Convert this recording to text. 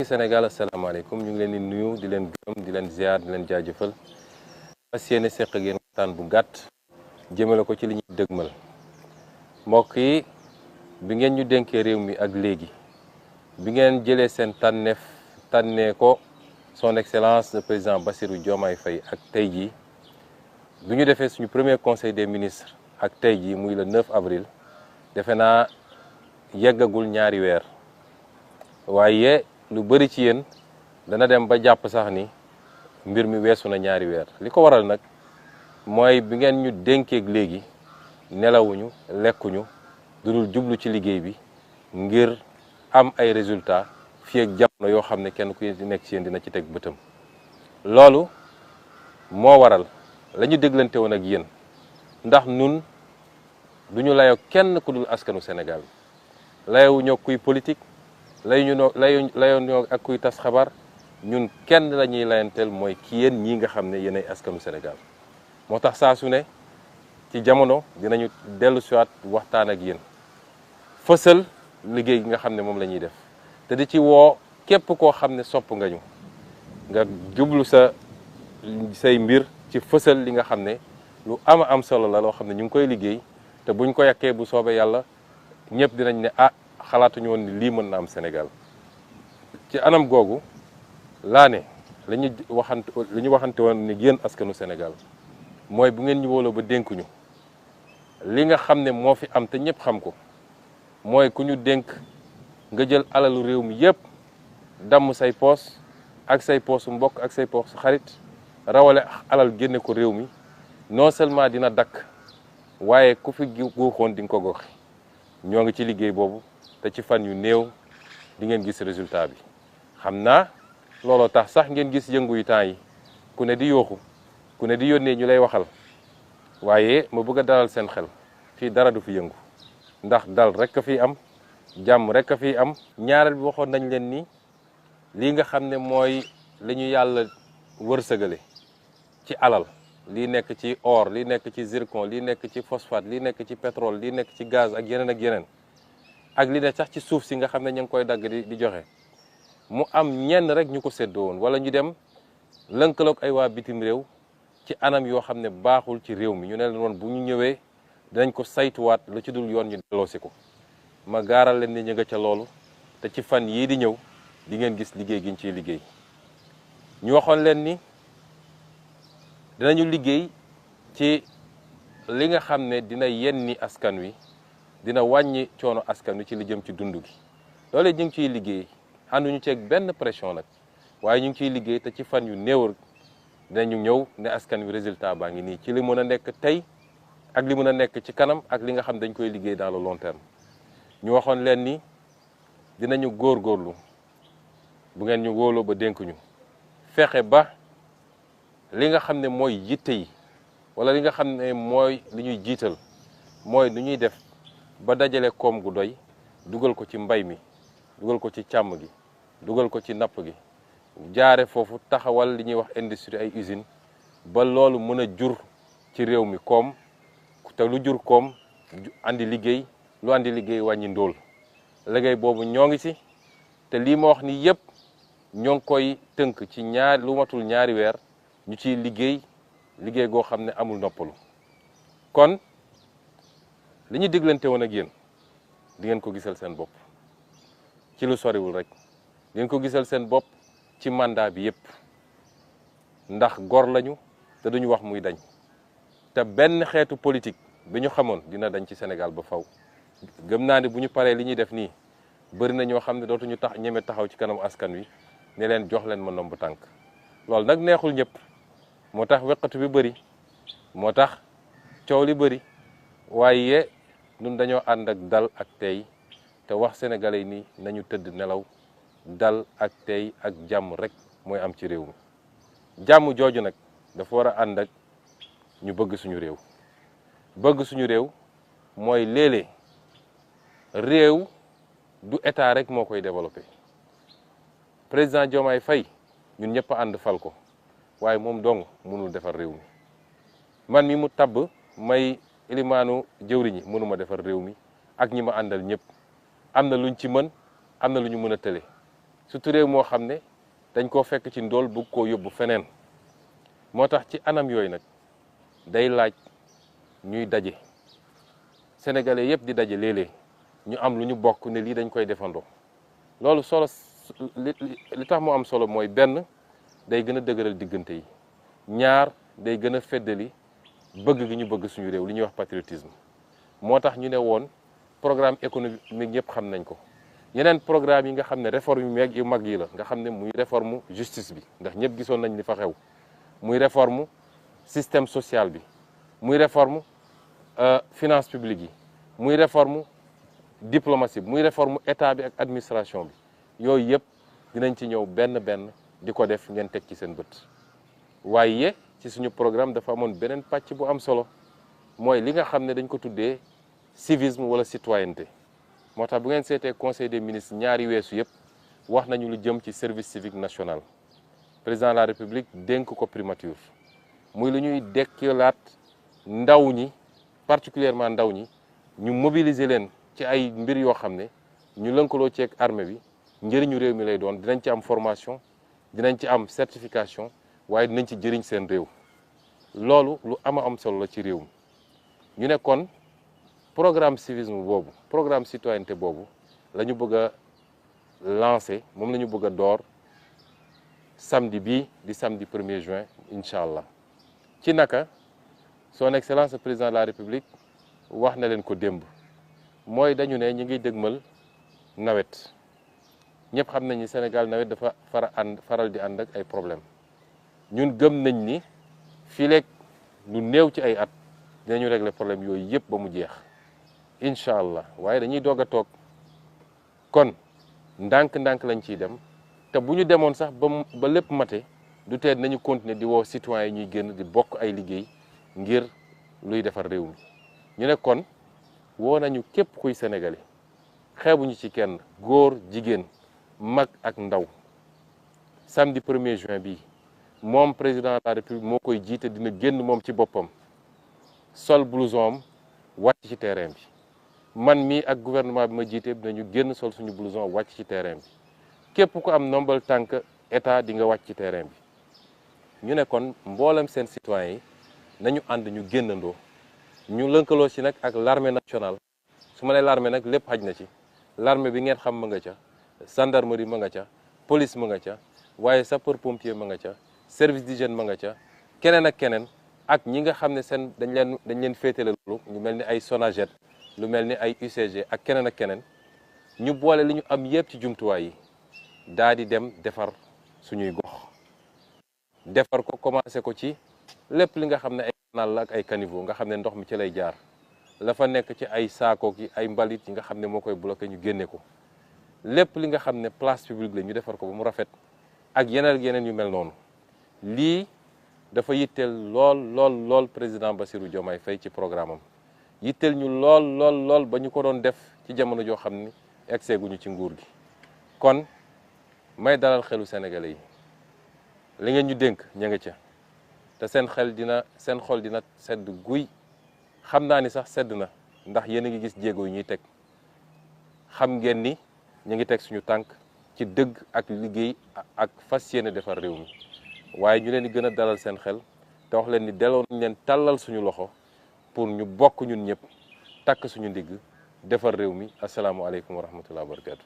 Sénégal asalaamaaleykum ñu ngi leen di nuyu di leen gërëm di leen ziar di leen jaajëfal fas yéene seq ak yéen waxtaan bu gàtt jëmale ko ci li ñuy dëgmal mbokk yi bi ngeen ñu dénkee réew mi ak léegi bi ngeen jëlee seen tànneef tànnee ko son excellence le président Bassirou Diomaye Faye ak tey jii bi ñu defee suñu premier conseil des ministres ak tey jii muy le 9 avril defe naa yeggagul ñaari weer waaye lu bëri ci yéen dana dem ba jàpp sax ni mbir mi weesu na ñaari weer li ko waral nag mooy bi ngeen ñu dénkeeg léegi nelawuñu lekkuñu dudul jublu ci liggéey bi ngir am ay résultats fii ak jamono yoo xam ne kenn ku nekk ci yéen dina ci teg bëtam. loolu moo waral la ñu déglante woon ak yéen ndax nun duñu layoo kenn ku dul askanu Sénégal layowuñoo kuy politique layoo ak kuy tas xabaar ñun kenn la ñuy layanteel mooy ki yéen ñii nga xam ne yéenay askanu Sénégal moo tax saa su ne ci jamono dinañu dellu siwaat waxtaan ak yéen fësal liggéey gi nga xam ne moom la ñuy def te di ci woo képp koo xam ne sopp nga ñu nga jublu say mbir ci fësal li nga xam ne lu am solo la loo xam ne ñu ngi koy liggéey te buñ ko yàkkee bu soobee yàlla ñëpp dinañ ne xalaatuñu woon ni lii mën na am Sénégal ci anam googu laa ne li ñu waxante woon ni yéen askanu Sénégal mooy bu ngeen ñu wóoloo ba dénkuñu li nga xam ne moo fi am te ñëpp xam ko mooy ku ñu dénk nga jël alalu réew mi yëpp damm say poos ak say poosu mbokk ak say poosu xarit rawale alal génne ko réew mi non seulement dina dakk waaye ku fi guuxoon di nga ko goxi ñoo ngi ci liggéey boobu te ci fan yu néew di ngeen gis résultat bi xam naa looloo tax sax ngeen gis yëngu yu temps yi ku ne di yooxu ku ne di yónnee ñu lay waxal waaye ma bëgg a dalal seen xel fii dara du fi yëngu ndax dal rek a fi am jàmm rek a fi am. ñaareel bi waxoon nañ leen ni lii nga xam ne mooy li ñu yàlla wërsëgale ci alal lii nekk ci or lii nekk ci zircon lii nekk ci phosphate lii nekk ci pétrole lii nekk ci gaz ak yeneen ak li ne sax ci suuf si nga xam ne ñu ngi koy dagg di joxe mu am ñenn rek ñu ko séddoo woon wala ñu dem lënkaloog ay waa bitim réew ci anam yoo xam ne baaxul ci réew mi ñu ne leen woon bu ñu ñëwee dinañ ko saytuwaat lu ci dul yoon ñu delloosi ko ma gaaral leen ni ñu nga ca loolu te ci fan yii di ñëw di ngeen gis liggéey gi ñu ciy liggéey. ñu waxoon leen ni dinañu liggéey ci li nga xam ne dina yenni askan wi dina wàññi coono askan wi ci li jëm ci dund gi loolu ñu ngi ciy liggéey ànduñu ceeg benn pression nag waaye ñu ngi ciy liggéey te ci fan yu néew dinañu ñëw ne askan wi résultat baa ngi nii ci li mën a nekk tey ak li mën a nekk ci kanam ak li nga xam dañ koy liggéey dans le long terme. ñu waxoon leen ni dinañu góorgóorlu bu ngeen ñu wóoloo ba dénkuñu fexe ba li nga xam ne mooy yitte yi wala li nga xam ne mooy li ñuy jiital mooy nu ñuy def ba dajale koom gu doy dugal ko ci mbay mi dugal ko ci càmm gi dugal ko ci napp gi jaare foofu taxawal li ñuy wax industrie ay usine ba loolu mën a jur ci réew mi koom te lu jur koom andi liggéey lu andi liggéey wàññi ndóol liggéey boobu ñoo ngi ci te lii ma wax ni yëpp ñoo ngi koy tënk ci lu matul ñaari weer ñu ciy liggéey goo xam ne amul noppalu. kon li ñu diglante woon ak yéen di ngeen ko gisal seen bopp ci lu soriwul rek di ngeen ko gisal seen bopp ci mandat bi yëpp ndax gor lañu te duñu wax muy dañ te benn xeetu politique bi ñu xamoon dina dañ ci Sénégal ba faw gëm naa ne bu ñu paree li ñuy def nii bëri na ñoo xam ne dootuñu ñeme taxaw ci kanamu askan wi ne leen jox leen ma ndomb tànk loolu nag neexul ñëpp moo tax weqatu bi bëri moo tax coow li bëri waaye ñun dañoo ànd ak dal ak tey te wax sénégalais yi ni nañu tëdd nelaw dal ak tey ak jàmm rek mooy am ci réew mi jàmm jooju nag dafa war a ànd ak ñu bëgg suñu réew mooy léeg-léeg réew du état rek moo koy développé président Diomaye Faye ñun ñëpp a ànd fal ko waaye moom dong mënul defar réew mi man mi mu tabb may ilimaanu jëwriñi mënuma defar réew mi ak ñi ma àndal ñëpp am na luñ ci mën am na lu ñu mën a tële surtout réew moo xam ne dañ koo fekk ci ndóol bugg koo yóbbu feneen moo tax ci anam yooyu nag day laaj ñuy daje sénégalais yëpp di daje léeg-léeg ñu am lu ñu bokk ne lii dañ koy defandoo loolu solo li tax mu am solo mooy benn day gën a dëgëral diggante yi ñaar day gën a feddali bëgg gi ñu bëgg suñu réew li ñuy wax patriotisme moo tax ñu ne woon programme économique ñëpp xam nañ ko yeneen programme yi nga xam ne réforme yu mag yi la nga xam ne muy réforme justice bi ndax ñëpp gisoon nañ li fa xew muy réforme système social bi muy réforme finance publique yi muy réforme diplomatie bi muy réforme état bi ak administration bi yooyu yëpp dinañ ci ñëw benn benn di ko def ngeen teg ci seen bët waaye ci suñu programme dafa amoon beneen pàcc bu am solo mooy li nga xam ne dañ ko tuddee civisme wala citoyenneté moo tax bu ngeen seetee conseil des ministres ñaari weesu yëpp wax nañu lu jëm ci service civique national président de la république dénk ko primature muy lu ñuy dekkalaat ndaw ñi particulièrement ndaw ñi ñu mobiliser leen ci ay mbir yoo xam ne ñu lënkaloo ceeg armée bi njëriñu réew mi lay doon dinañ ci am formation dinañ ci am certification waaye dinañ ci jëriñ seen réew loolu lu am solo la ci réew mi ñu ne kon programme civisme boobu programme citoyenneté boobu la ñu bëgg a lancer moom la ñu bëgg a door samedi bii di samedi 1er juin incha allah ci naka son excellence le président de la république wax na leen ko démb mooy dañu ne ñu ngi dëgmal nawet ñëpp xam nañ ni Sénégal nawet dafa faral di ànd ak ay problème ñun gëm nañ ni fii leeg lu néew ci ay at dinañu régler problème yooyu yëpp ba mu jeex incha allah waaye dañuy doog a toog kon ndànk-ndànk lañ ciy dem te bu ñu demoon sax ba lépp mate du tee nañu continuer di woo citoyens yi ñuy génn di bokk ay liggéey ngir luy defar réew mi ñu ne kon woo nañu képp kuy sénégalais xeebuñu ci kenn góor jigéen mag ak ndaw samedi 1er juin bi moom président de la république moo koy jiite dina génn moom ci boppam sol blouson am wàcc ci terrain bi man mii ak gouvernement bi ma jiite dinañu génn sol suñu blouson wàcc ci terrain bi képp ku am nombal tànk état di nga wàcc ci terrain bi ñu ne kon mboolem seen citoyens yi nañu ànd ñu génnandoo ñu lënkaloo ci nag ak l'armée nationale su ma nee l'armée nag lépp xaj na ci l'armée bi ngeen xam ma nga ca gendarmerie ma nga ca police ma nga ca waaye sapeur pompier ma nga ca service d'hygiène ma nga ca keneen ak keneen ak ñi nga xam ne seen dañ leen féetale loolu ñu mel ni ay Sonaged lu mel ni ay UCG ak keneen ak keneen ñu boole li ñu am yëpp ci jumtuwaay yi daa di dem defar suñuy gox defar ko commencé ko ci lépp li nga xam ne ay canal la ak ay caniveau nga xam ne ndox mi ci lay jaar la fa nekk ci ay saako ki ay mbalit yi nga xam ne moo koy bloqué ñu génne ko lépp li nga xam ne place publique la ñu defar ko ba mu rafet ak yeneen yu mel noonu lii dafa yitteel lool président Bassirou Diomaye Faye ci programme am yitteel ñu lool ba ñu ko doon def ci jamono joo xam ni egsee guñu ci nguur gi kon may dalal xelu sénégalais yi li ngeen ñu dénk ña nga ca te seen xol dina sedd guy xam naa ni sax sedd na ndax yéen a ngi gis jéego yi ñuy teg xam ngeen ni ñu ngi teg suñu tànk ci dëgg ak liggéey ak fas yéene defar réew mi waaye ñu leen di gën a dalal seen xel te wax leen ni delloo nañ leen tàllal suñu loxo pour ñu bokk ñun ñëpp takk suñu ndigg defar réew mi asalaamualeykum wa rahmatulah wa barakatu